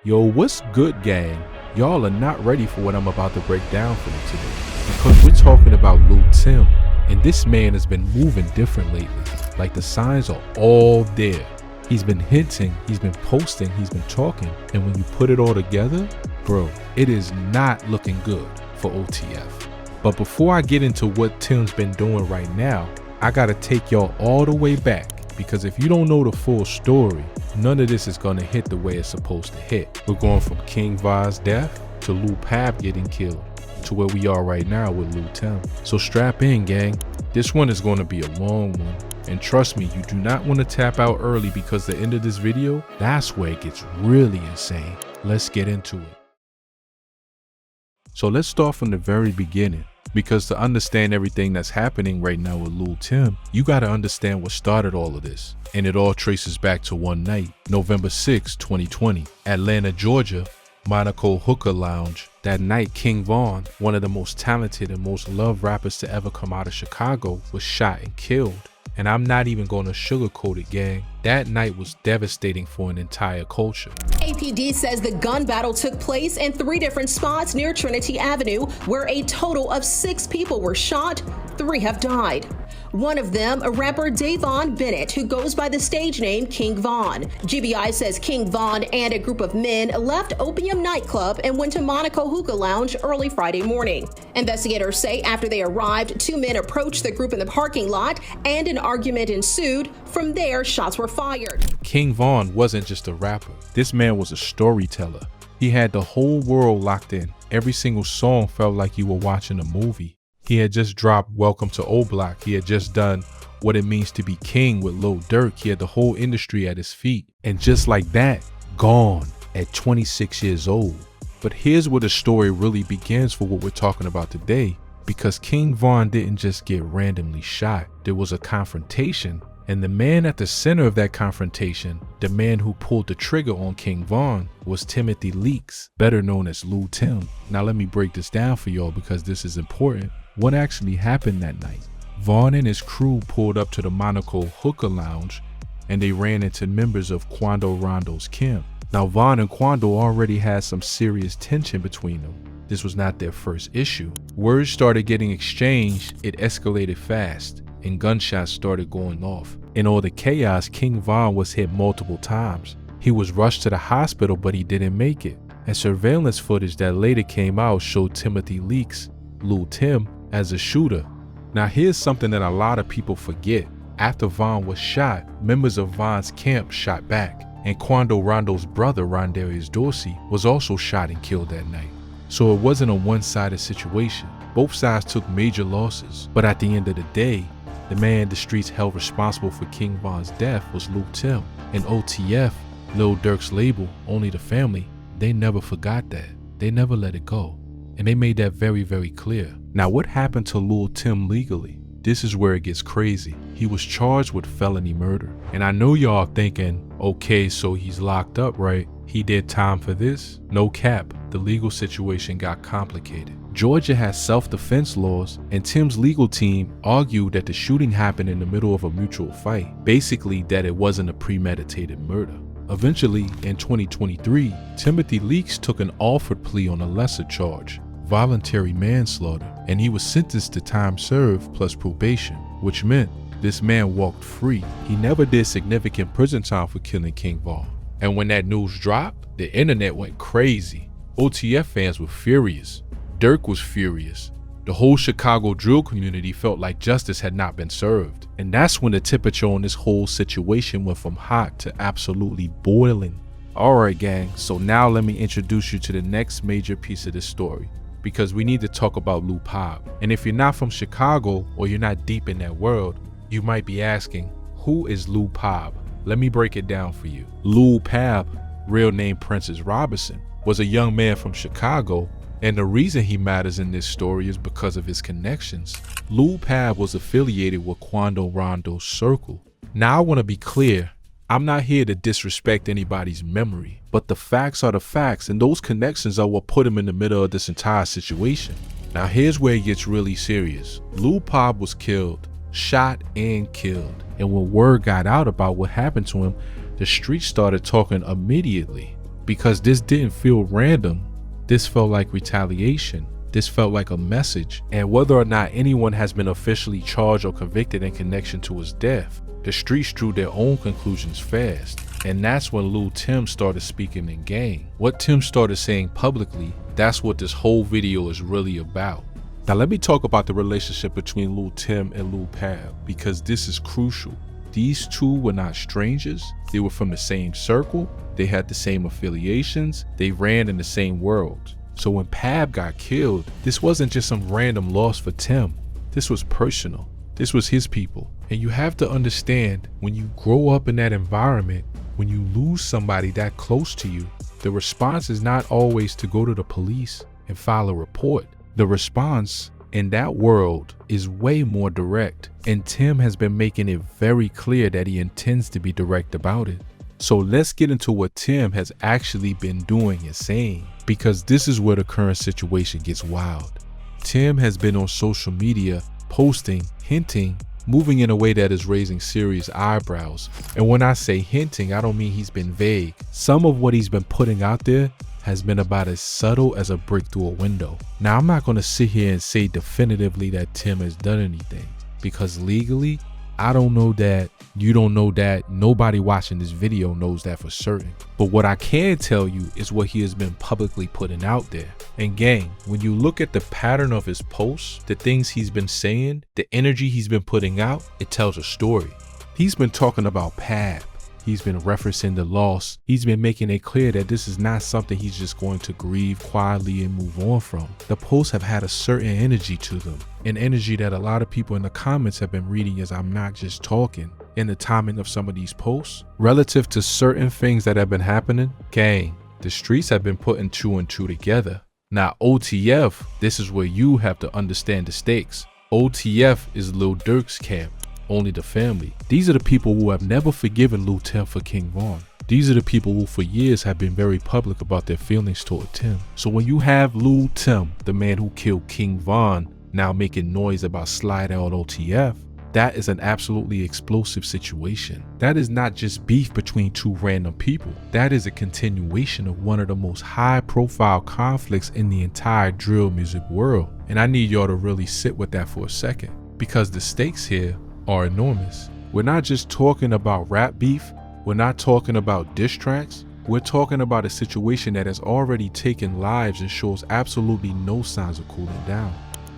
Yo, what's good, gang? Y'all are not ready for what I'm about to break down for you today, because we're talking about Lul Tim, and this man has been moving different lately. Like, the signs are all there. He's been hinting, he's been posting, he's been talking, and when you put it all together, bro, it is not looking good for OTF. But before I get into what Tim's been doing right now, I gotta take y'all all the way back, because if you don't know the full story, none of this is gonna hit the way it's supposed to hit. We're going from King Von's death to Lul Pabb getting killed to where we are right now with Lul Tim. So strap in, gang. This one is gonna be a long one. And trust me, you do not want to tap out early, because the end of this video, that's where it gets really insane. Let's get into it. So let's start from the very beginning, because to understand everything that's happening right now with Lul Tim, you got to understand what started all of this. And it all traces back to one night, November 6, 2020, Atlanta, Georgia, Monaco Hookah Lounge. That night, King Von, one of the most talented and most loved rappers to ever come out of Chicago, was shot and killed. And I'm not even going to sugarcoat it, gang. That night was devastating for an entire culture. APD says the gun battle took place in 3 different spots near Trinity Avenue, where a total of 6 people were shot, 3 have died. One of them, a rapper Davon Bennett, who goes by the stage name King Von. GBI says King Von and a group of men left Opium nightclub and went to Monaco Hookah Lounge early Friday morning. Investigators say after they arrived, 2 men approached the group in the parking lot and an argument ensued. From there, shots were fired. King Von wasn't just a rapper. This man was a storyteller. He had the whole world locked in. Every single song felt like you were watching a movie. He had just dropped Welcome to Oblock. He had just done What It Means to Be King with Lil Durk. He had the whole industry at his feet. And just like that, gone at 26 years old. But here's where the story really begins for what we're talking about today. Because King Von didn't just get randomly shot. There was a confrontation. And the man at the center of that confrontation, the man who pulled the trigger on King Von, was Timothy Leaks, better known as Lul Tim. Now let me break this down for y'all, because this is important. What actually happened that night? Von and his crew pulled up to the Monaco Hookah Lounge, and they ran into members of Quando Rondo's camp. Now Von and Quando already had some serious tension between them. This was not their first issue. Words started getting exchanged, it escalated fast, and gunshots started going off. In all the chaos, King Von was hit multiple times. He was rushed to the hospital, but he didn't make it. And surveillance footage that later came out showed Timothy Leaks, Lul Tim, as a shooter. Now here's something that a lot of people forget. After Von was shot, members of Von's camp shot back, and Quando Rondo's brother, Rondarius Dorsey, was also shot and killed that night. So it wasn't a one-sided situation. Both sides took major losses, but at the end of the day, the man the streets held responsible for King Von's death was Lul Tim. And OTF, Lil Durk's label, Only the Family, they never forgot that. They never let it go. And they made that very, very clear. Now, what happened to Lul Tim legally? This is where it gets crazy. He was charged with felony murder. And I know y'all thinking, okay, so he's locked up, right? He did time for this? No cap. The legal situation got complicated. Georgia has self-defense laws, and Tim's legal team argued that the shooting happened in the middle of a mutual fight. Basically, that it wasn't a premeditated murder. Eventually, in 2023, Timothy Leaks took an offered plea on a lesser charge, voluntary manslaughter, and he was sentenced to time served plus probation, which meant this man walked free. He never did significant prison time for killing King Von. And when that news dropped, the internet went crazy. OTF fans were furious. Durk was furious. The whole Chicago drill community felt like justice had not been served. And that's when the temperature on this whole situation went from hot to absolutely boiling. Alright, gang, so now let me introduce you to the next major piece of this story, because we need to talk about Lul Pabb. And if you're not from Chicago or you're not deep in that world, you might be asking, who is Lul Pabb? Let me break it down for you. Lul Pabb, real name Princess Robinson, was a young man from Chicago, and the reason he matters in this story is because of his connections. Lul Pabb was affiliated with Quando Rondo's circle. Now I want to be clear, I'm not here to disrespect anybody's memory, but the facts are the facts, and those connections are what put him in the middle of this entire situation. Now here's where it gets really serious. Lul Pabb was killed, shot and killed, and when word got out about what happened to him, the streets started talking immediately. because this didn't feel random. This felt like retaliation. This felt like a message. And whether or not anyone has been officially charged or convicted in connection to his death, the streets drew their own conclusions fast. And that's when Lul Tim started speaking in game. What Tim started saying publicly, that's what this whole video is really about. Now let me talk about the relationship between Lul Tim and Lul Pabb, because this is crucial. These two were not strangers. They were from the same circle. They had the same affiliations. They ran in the same world. So when Pabb got killed, this wasn't just some random loss for Tim. This was personal. This was his people. And you have to understand, when you grow up in that environment, when you lose somebody that close to you, the response is not always to go to the police and file a report. The response in that world is way more direct. And Tim has been making it very clear that he intends to be direct about it. So let's get into what Tim has actually been doing and saying, because this is where the current situation gets wild. Tim has been on social media posting, hinting, moving in a way that is raising serious eyebrows. And when I say hinting, I don't mean he's been vague. Some of what he's been putting out there has been about as subtle as a brick through a window. Now, I'm not going to sit here and say definitively that Tim has done anything, because legally, I don't know that, you don't know that, nobody watching this video knows that for certain. But what I can tell you is what he has been publicly putting out there. And gang, when you look at the pattern of his posts, the things he's been saying, the energy he's been putting out, it tells a story. He's been talking about Pabb. He's been referencing the loss. He's been making it clear that this is not something he's just going to grieve quietly and move on from. The posts have had a certain energy to them, an energy that a lot of people in the comments have been reading as I'm not just talking. In the timing of some of these posts, relative to certain things that have been happening, gang, the streets have been putting 2 and 2 together. Now OTF, this is where you have to understand the stakes. OTF is Lil Durk's camp. Only the family. These are the people who have never forgiven Lul Tim for King Von. These are the people who for years have been very public about their feelings toward Tim. So when you have Lul Tim, the man who killed King Von, now making noise about slide out OTF, that is an absolutely explosive situation. That is not just beef between two random people. That is a continuation of one of the most high profile conflicts in the entire drill music world. And I need y'all to really sit with that for a second, because the stakes here are enormous. We're not just talking about rap beef. We're not talking about diss tracks. We're talking about a situation that has already taken lives and shows absolutely no signs of cooling down.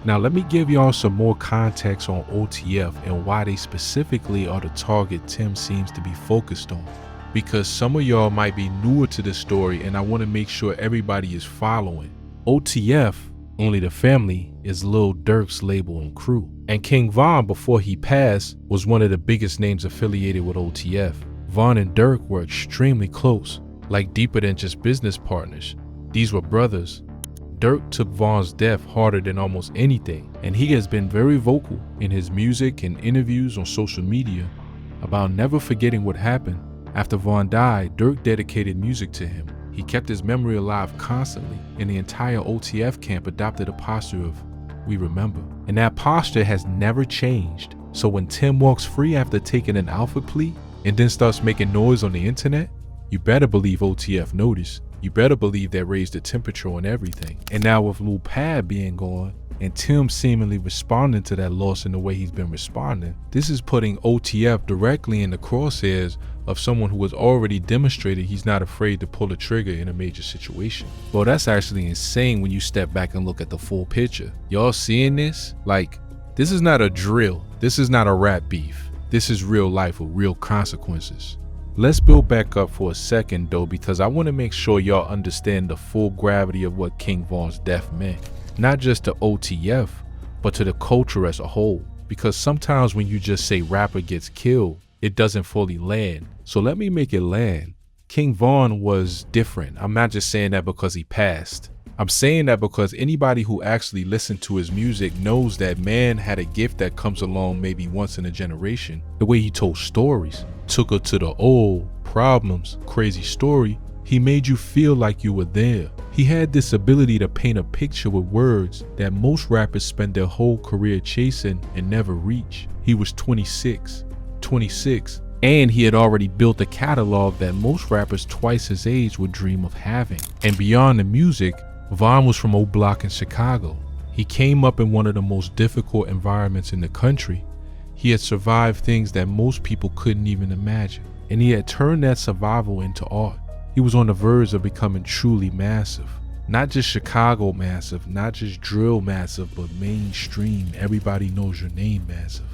Now let me give y'all some more context on OTF and why they specifically are the target Tim seems to be focused on. Because some of y'all might be newer to this story and I want to make sure everybody is following. OTF, Only the Family, is Lil Durk's label and crew. And King Von, before he passed, was one of the biggest names affiliated with OTF. Von and Durk were extremely close, like deeper than just business partners. These were brothers. Durk took Von's death harder than almost anything, and he has been very vocal in his music and interviews on social media about never forgetting what happened. After Von died, Durk dedicated music to him. He kept his memory alive constantly, and the entire OTF camp adopted a posture of, we remember. And that posture has never changed. So when Tim walks free after taking an alpha plea and then starts making noise on the internet, you better believe OTF noticed. You better believe that raised the temperature on everything. And now with Lul Pabb being gone and Tim seemingly responding to that loss in the way he's been responding, this is putting OTF directly in the crosshairs of someone who has already demonstrated he's not afraid to pull a trigger in a major situation. Well, that's actually insane when you step back and look at the full picture. Y'all seeing this? Like, this is not a drill. This is not a rap beef. This is real life with real consequences. Let's build back up for a second though, because I want to make sure y'all understand the full gravity of what King Von's death meant. Not just to OTF, but to the culture as a whole. Because sometimes when you just say rapper gets killed, it doesn't fully land. So let me make it land. King Von was different. I'm not just saying that because he passed. I'm saying that because anybody who actually listened to his music knows that man had a gift that comes along maybe once in a generation. The way he told stories, took her to the old problems, crazy story. He made you feel like you were there. He had this ability to paint a picture with words that most rappers spend their whole career chasing and never reach. He was 26. And he had already built a catalog that most rappers twice his age would dream of having. And beyond the music, Von was from Oblock in Chicago. He came up in one of the most difficult environments in the country. He had survived things that most people couldn't even imagine. And he had turned that survival into art. He was on the verge of becoming truly massive. Not just Chicago massive, not just drill massive, but mainstream, everybody knows your name massive.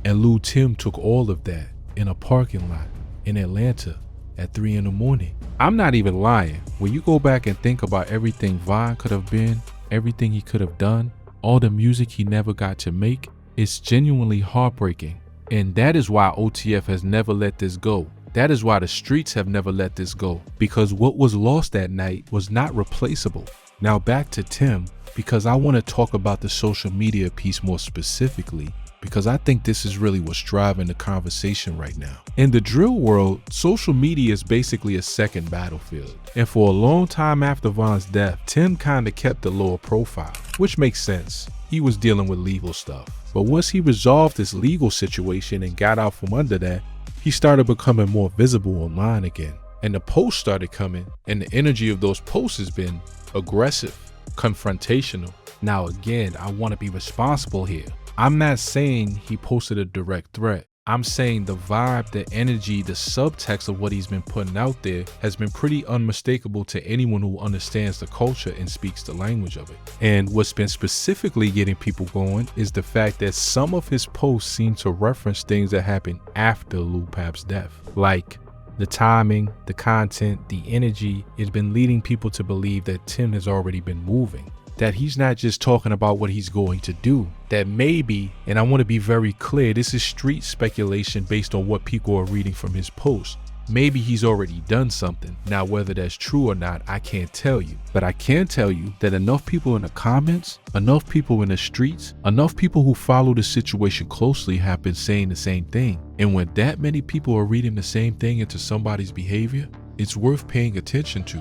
And Lul Tim took all of that in a parking lot in Atlanta at 3 in the morning. I'm not even lying. When you go back and think about everything Von could have been, everything he could have done, all the music he never got to make, it's genuinely heartbreaking. And that is why OTF has never let this go. That is why the streets have never let this go, because what was lost that night was not replaceable. Now back to Tim, because I want to talk about the social media piece more specifically, because I think this is really what's driving the conversation right now. In the drill world, social media is basically a second battlefield. And for a long time after Von's death, Tim kinda kept a lower profile, which makes sense. He was dealing with legal stuff. But once he resolved this legal situation and got out from under that, he started becoming more visible online again. And the posts started coming, and the energy of those posts has been aggressive, confrontational. Now again, I want to be responsible here. I'm not saying he posted a direct threat. I'm saying the vibe, the energy, the subtext of what he's been putting out there has been pretty unmistakable to anyone who understands the culture and speaks the language of it. And what's been specifically getting people going is the fact that some of his posts seem to reference things that happened after Lul Pabb's death. Like the timing, the content, the energy, it's been leading people to believe that Tim has already been moving. That he's not just talking about what he's going to do, that maybe, and I want to be very clear, this is street speculation based on what people are reading from his post. Maybe he's already done something. Now, whether that's true or not, I can't tell you. But I can tell you that enough people in the comments, enough people in the streets, enough people who follow the situation closely have been saying the same thing. And when that many people are reading the same thing into somebody's behavior, it's worth paying attention to.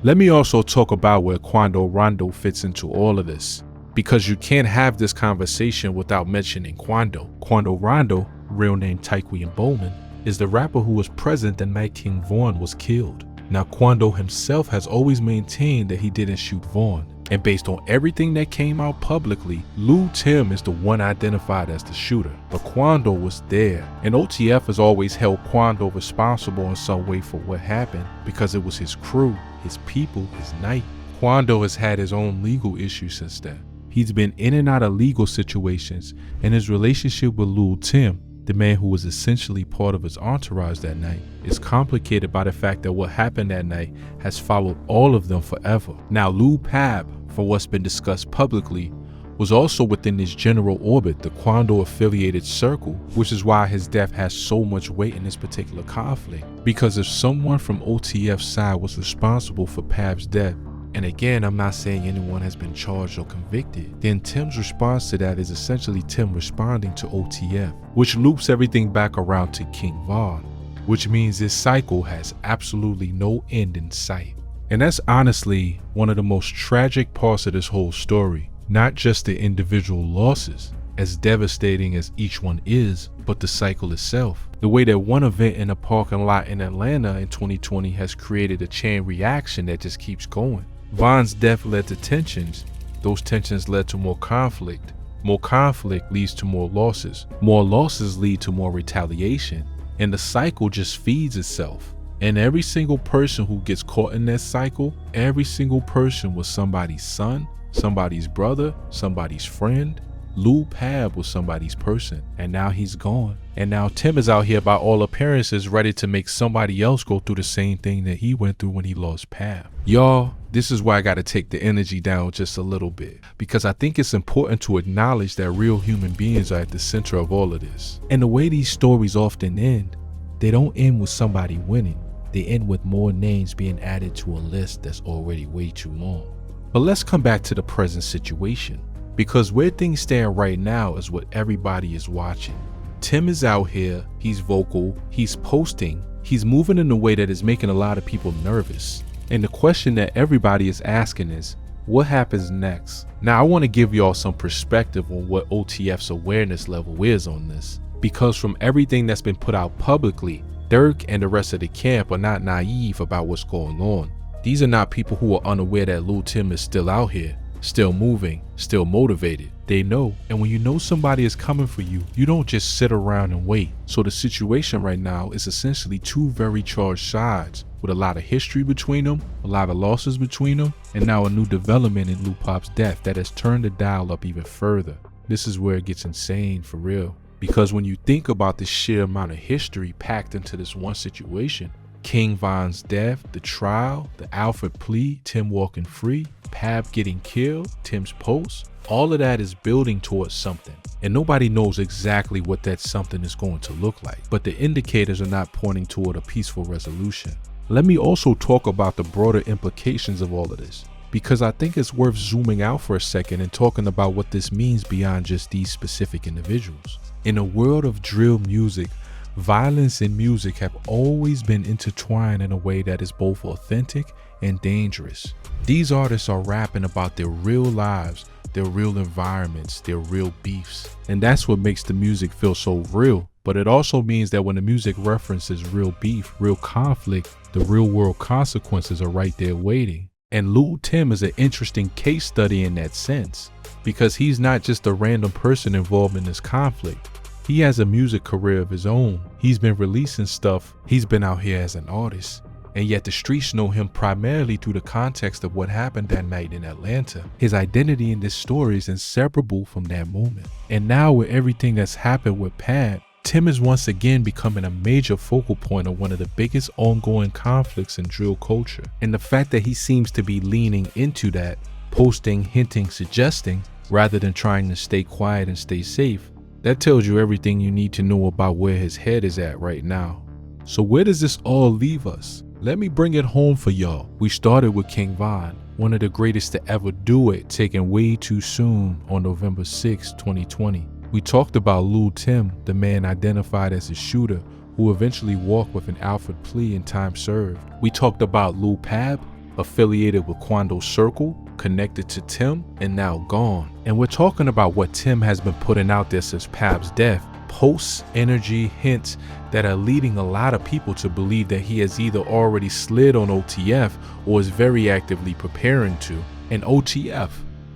Let me also talk about where Quando Rondo fits into all of this, because you can't have this conversation without mentioning Quando. Quando Rondo, real name Tyquan Bowman, is the rapper who was present the night King Von was killed. Now Quando himself has always maintained that he didn't shoot Von, and based on everything that came out publicly, Lul Tim is the one identified as the shooter. But Quando was there, and OTF has always held Quando responsible in some way for what happened because it was his crew, his people, his night. Quando has had his own legal issues since then. He's been in and out of legal situations, and his relationship with Lul Tim, the man who was essentially part of his entourage that night, is complicated by the fact that what happened that night has followed all of them forever. Now Lul Pabb, for what's been discussed publicly, was also within this general orbit, the Quando affiliated circle, which is why his death has so much weight in this particular conflict. Because if someone from OTF's side was responsible for Pabb's death, and again, I'm not saying anyone has been charged or convicted, then Tim's response to that is essentially Tim responding to OTF, which loops everything back around to King Von, which means this cycle has absolutely no end in sight. And that's honestly one of the most tragic parts of this whole story, not just the individual losses, as devastating as each one is, but the cycle itself. The way that one event in a parking lot in Atlanta in 2020 has created a chain reaction that just keeps going. Von's death led to tensions. Those tensions led to more conflict. More conflict leads to more losses. More losses lead to more retaliation. And the cycle just feeds itself. And every single person who gets caught in that cycle, every single person was somebody's son, somebody's brother, somebody's friend. Lul Pabb was somebody's person, and now he's gone. And now Tim is out here by all appearances ready to make somebody else go through the same thing that he went through when he lost Pabb. Y'all, this is why I gotta take the energy down just a little bit, because I think it's important to acknowledge that real human beings are at the center of all of this. And the way these stories often end, they don't end with somebody winning. They end with more names being added to a list that's already way too long. But let's come back to the present situation, because where things stand right now is what everybody is watching. Tim is out here, he's vocal, he's posting, he's moving in a way that is making a lot of people nervous. And the question that everybody is asking is, what happens next? Now I want to give y'all some perspective on what OTF's awareness level is on this. Because from everything that's been put out publicly, Dirk and the rest of the camp are not naive about what's going on. These are not people who are unaware that Lul Tim is still out here, still moving, still motivated. They know, and when you know somebody is coming for you, you don't just sit around and wait. So the situation right now is essentially two very charged sides, with a lot of history between them, a lot of losses between them, and now a new development in Lul Pabb's death that has turned the dial up even further. This is where it gets insane for real. Because when you think about the sheer amount of history packed into this one situation, King Von's death, the trial, the Alfred plea, Tim walking free, Pabb getting killed, Tim's post, all of that is building towards something. And nobody knows exactly what that something is going to look like, but the indicators are not pointing toward a peaceful resolution. Let me also talk about the broader implications of all of this, because I think it's worth zooming out for a second and talking about what this means beyond just these specific individuals. In a world of drill music, violence and music have always been intertwined in a way that is both authentic and dangerous. These artists are rapping about their real lives, their real environments, their real beefs. And that's what makes the music feel so real. But it also means that when the music references real beef, real conflict, the real world consequences are right there waiting. And Lul Tim is an interesting case study in that sense, because he's not just a random person involved in this conflict. He has a music career of his own. He's been releasing stuff. He's been out here as an artist. And yet the streets know him primarily through the context of what happened that night in Atlanta. His identity in this story is inseparable from that moment. And now with everything that's happened with Pabb, Tim is once again becoming a major focal point of one of the biggest ongoing conflicts in drill culture. And the fact that he seems to be leaning into that, posting, hinting, suggesting, rather than trying to stay quiet and stay safe, that tells you everything you need to know about where his head is at right now. So where does this all leave us? Let me bring it home for y'all. We started with King Von, one of the greatest to ever do it, taken way too soon on November 6, 2020. We talked about Lul Tim, the man identified as a shooter who eventually walked with an Alfred plea in time served. We talked about Lul Pabb, affiliated with Quando Circle, connected to Tim, and now gone. And we're talking about what Tim has been putting out there since Pabb's death. Posts, energy, hints that are leading a lot of people to believe that he has either already slid on OTF or is very actively preparing to. And OTF,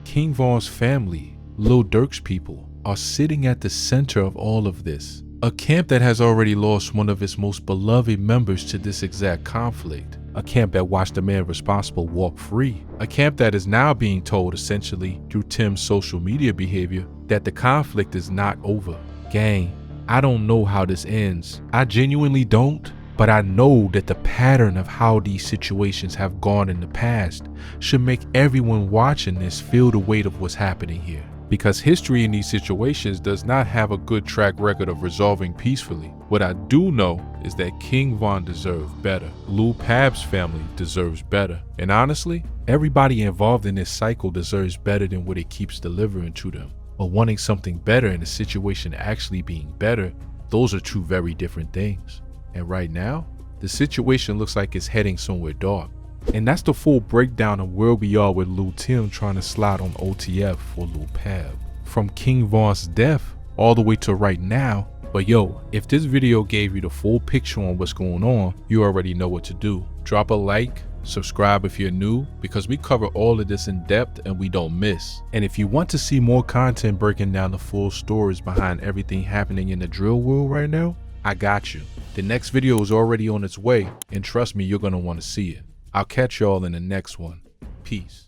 King Von's family, Lil Durk's people, are sitting at the center of all of this. A camp that has already lost one of its most beloved members to this exact conflict. A camp that watched the man responsible walk free. A camp that is now being told, essentially through Tim's social media behavior, that the conflict is not over. Gang, I don't know how this ends. I genuinely don't, but I know that the pattern of how these situations have gone in the past should make everyone watching this feel the weight of what's happening here. Because history in these situations does not have a good track record of resolving peacefully. What I do know is that King Von deserved better. Lul Pabb's family deserves better. And honestly, everybody involved in this cycle deserves better than what it keeps delivering to them. But wanting something better and the situation actually being better, those are two very different things. And right now, the situation looks like it's heading somewhere dark. And that's the full breakdown of where we are with Lul Tim trying to slide on OTF for Lul Pabb. From King Von's death all the way to right now. But yo, if this video gave you the full picture on what's going on, you already know what to do. Drop a like, subscribe if you're new, because we cover all of this in depth and we don't miss. And if you want to see more content breaking down the full stories behind everything happening in the drill world right now, I got you. The next video is already on its way, and trust me, you're gonna want to see it. I'll catch y'all in the next one. Peace.